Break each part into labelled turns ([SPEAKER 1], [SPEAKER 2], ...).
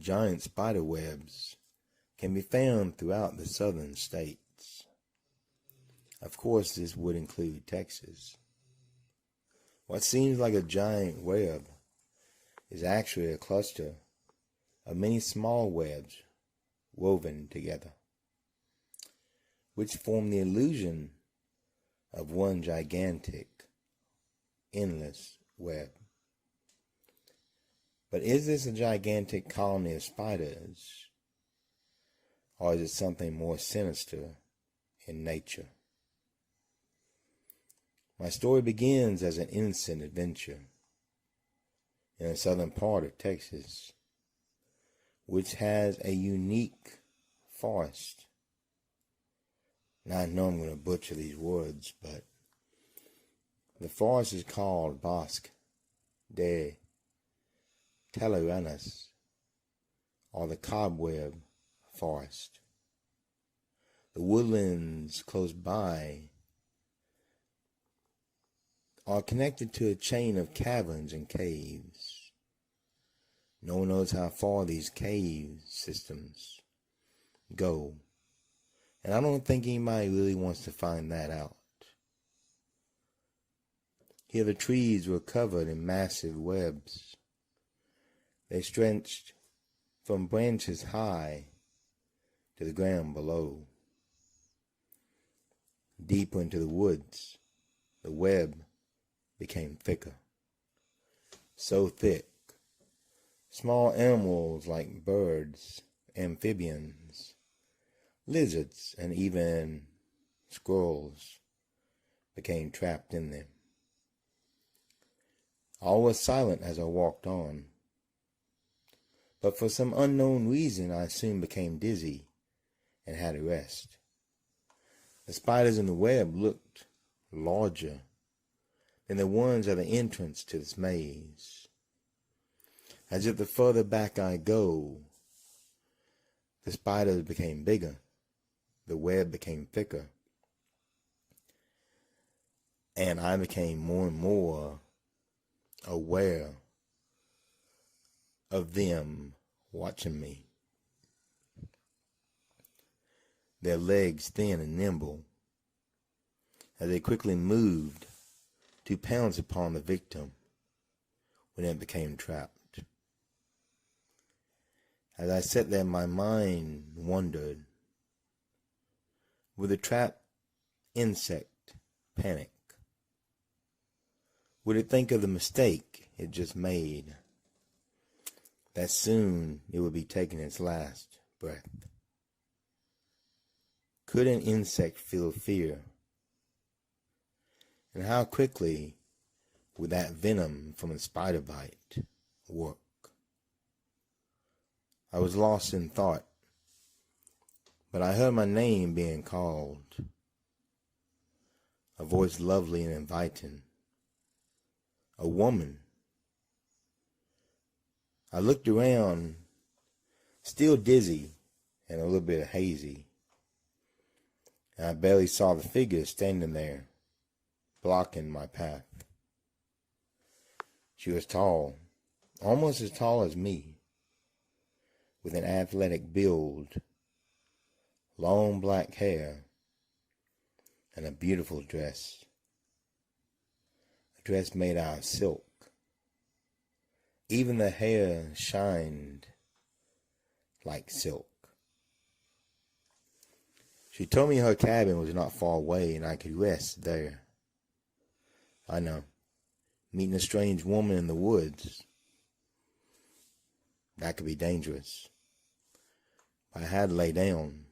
[SPEAKER 1] giant spider webs can be found throughout the southern states. Of course, this would include Texas. What seems like a giant web is actually a cluster of many small webs woven together, which form the illusion of one gigantic, endless web. But is this a gigantic colony of spiders, or is it something more sinister in nature? My story begins as an innocent adventure in the southern part of Texas, which has a unique forest. Now I know I'm going to butcher these words, but the forest is called Bosque de Telarañas, or the Cobweb Forest. The woodlands close by are connected to a chain of caverns and caves. No one knows how far these cave systems go, and I don't think anybody really wants to find that out. Here the trees were covered in massive webs. They stretched from branches high to the ground below. Deeper into the woods, the web became thicker. So thick, small animals like birds, amphibians, lizards, and even squirrels became trapped in them. All was silent as I walked on, but for some unknown reason I soon became dizzy and had to rest. The spiders in the web looked larger than the ones at the entrance to this maze. As if the further back I go, the spiders became bigger, the web became thicker, and I became more and more aware of them watching me. Their legs thin and nimble, as they quickly moved to pounce upon the victim when it became trapped. As I sat there, my mind wondered, would the trapped insect panic? Would it think of the mistake it just made, that soon it would be taking its last breath? Could an insect feel fear? And how quickly would that venom from a spider bite work? I was lost in thought, but I heard my name being called, a voice lovely and inviting, a woman. I looked around, still dizzy and a little bit hazy, and I barely saw the figure standing there, blocking my path. She was tall, almost as tall as me, with an athletic build, long black hair, and a beautiful dress. A dress made out of silk. Even the hair shined like silk. She told me her cabin was not far away and I could rest there. I know, meeting a strange woman in the woods, that could be dangerous. I had to lay down.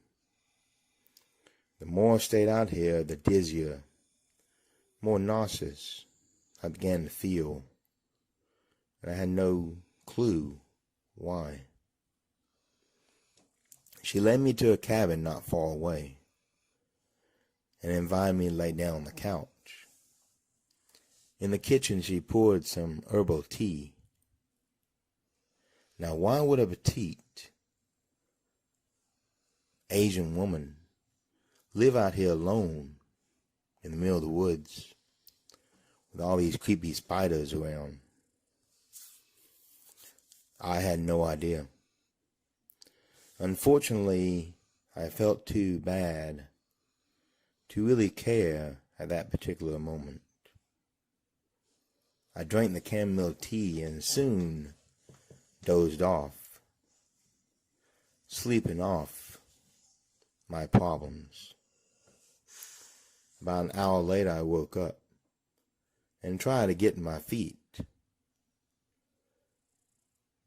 [SPEAKER 1] The more I stayed out here, the dizzier, more nauseous I began to feel, and I had no clue why. She led me to a cabin not far away and invited me to lay down on the couch. In the kitchen, she poured some herbal tea. Now, why would a petite Asian woman live out here alone in the middle of the woods with all these creepy spiders around? I had no idea. Unfortunately, I felt too bad to really care at that particular moment. I drank the chamomile tea and soon dozed off, sleeping off my problems. About an hour later, I woke up and tried to get to my feet,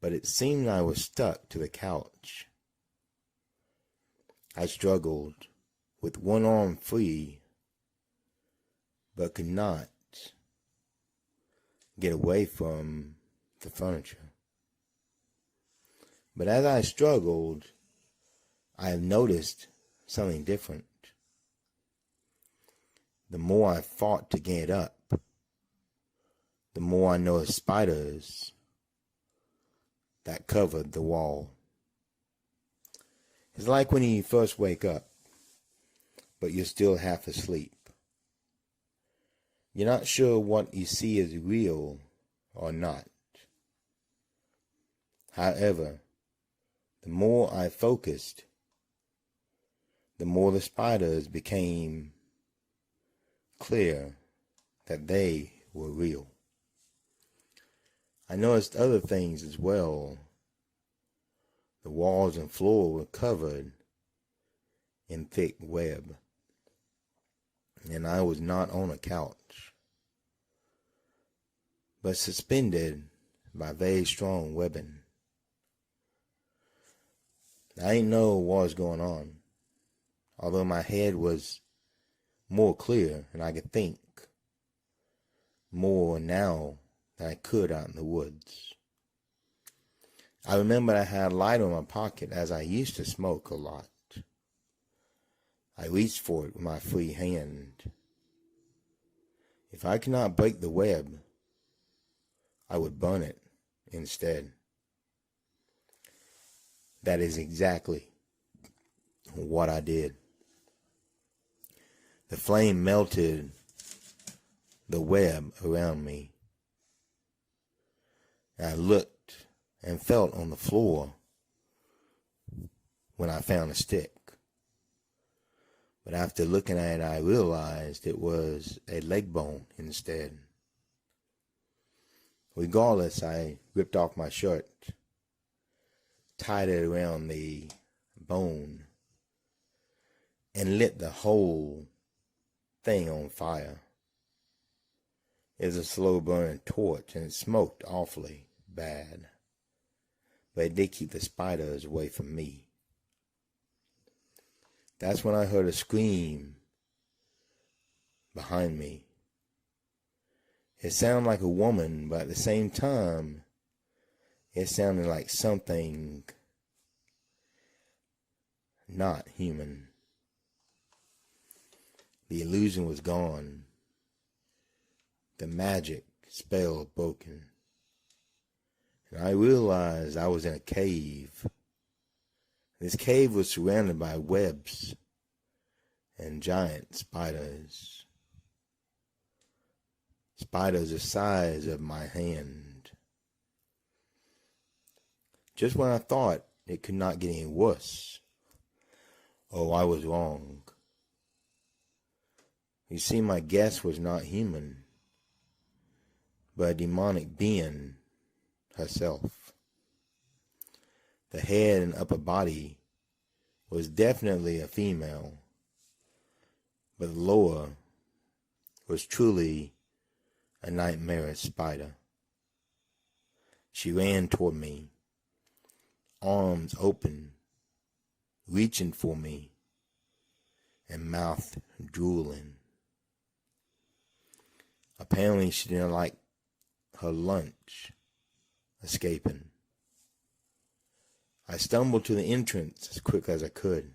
[SPEAKER 1] but it seemed I was stuck to the couch. I struggled with one arm free, but could not get away from the furniture. But as I struggled, I noticed something different. The more I fought to get up, the more I noticed spiders that covered the wall. It's like when you first wake up, but you're still half asleep. You're not sure what you see is real or not. However, the more I focused, the more the spiders became clear that they were real. I noticed other things as well. The walls and floor were covered in thick web, and I was not on a couch, but suspended by very strong webbing. I didn't know what was going on, although my head was more clear and I could think more now than I could out in the woods. I remembered I had a lighter in my pocket as I used to smoke a lot. I reached for it with my free hand. If I could not break the web, I would burn it instead. That is exactly what I did. The flame melted the web around me. I looked and felt on the floor when I found a stick. But after looking at it, I realized it was a leg bone instead. Regardless, I ripped off my shirt, tied it around the bone, and lit the whole thing on fire. It was a slow burning torch and it smoked awfully bad, but it did keep the spiders away from me. That's when I heard a scream behind me. It sounded like a woman, but at the same time, it sounded like something not human. The illusion was gone. The magic spell broken. And I realized I was in a cave. This cave was surrounded by webs and giant spiders. Spiders the size of my hand. Just when I thought it could not get any worse, oh, I was wrong. You see, my guest was not human, but a demonic being herself. The head and upper body was definitely a female, but the lower was truly a nightmarish spider. She ran toward me, arms open, reaching for me, and mouth drooling. Apparently she didn't like her lunch escaping. I stumbled to the entrance as quick as I could,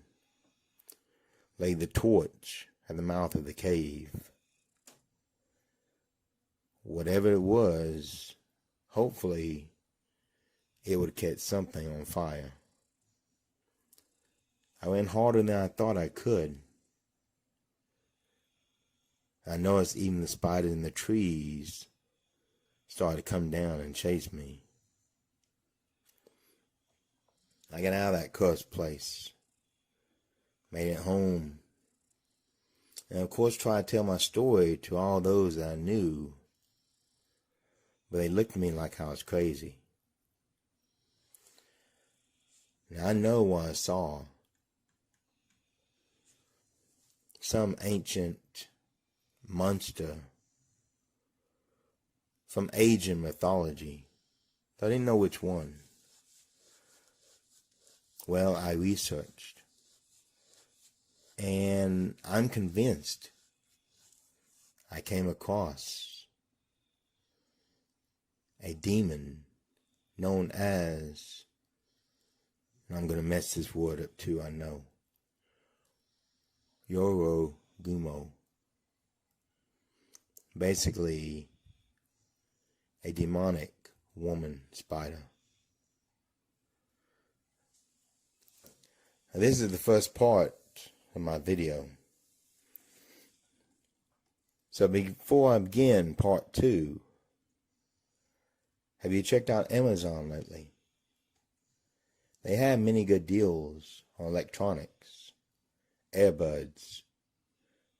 [SPEAKER 1] laid the torch at the mouth of the cave. Whatever it was, hopefully it would catch something on fire. I went harder than I thought I could. I noticed even the spiders in the trees started to come down and chase me. I got out of that cursed place, made it home, and of course tried to tell my story to all those that I knew, but they looked at me like I was crazy. Now I know what I saw. Some ancient monster from Asian mythology. I didn't know which one. Well, I researched, and I'm convinced I came across a demon known as, and I'm going to mess this word up too, I know, Yorogumo. Basically, a demonic woman spider. Now, this is the first part of my video. So before I begin part 2, have you checked out Amazon lately? They have many good deals on electronics, earbuds,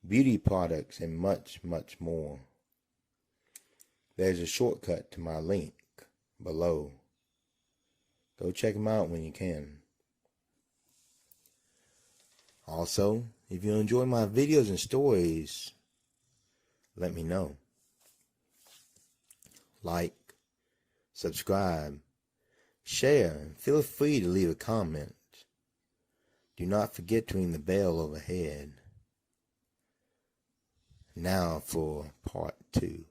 [SPEAKER 1] beauty products, and much, much more. There's a shortcut to my link below. Go check them out when you can. Also, if you enjoy my videos and stories, let me know. Like, subscribe, share, and feel free to leave a comment. Do not forget to ring the bell overhead. Now for part 2.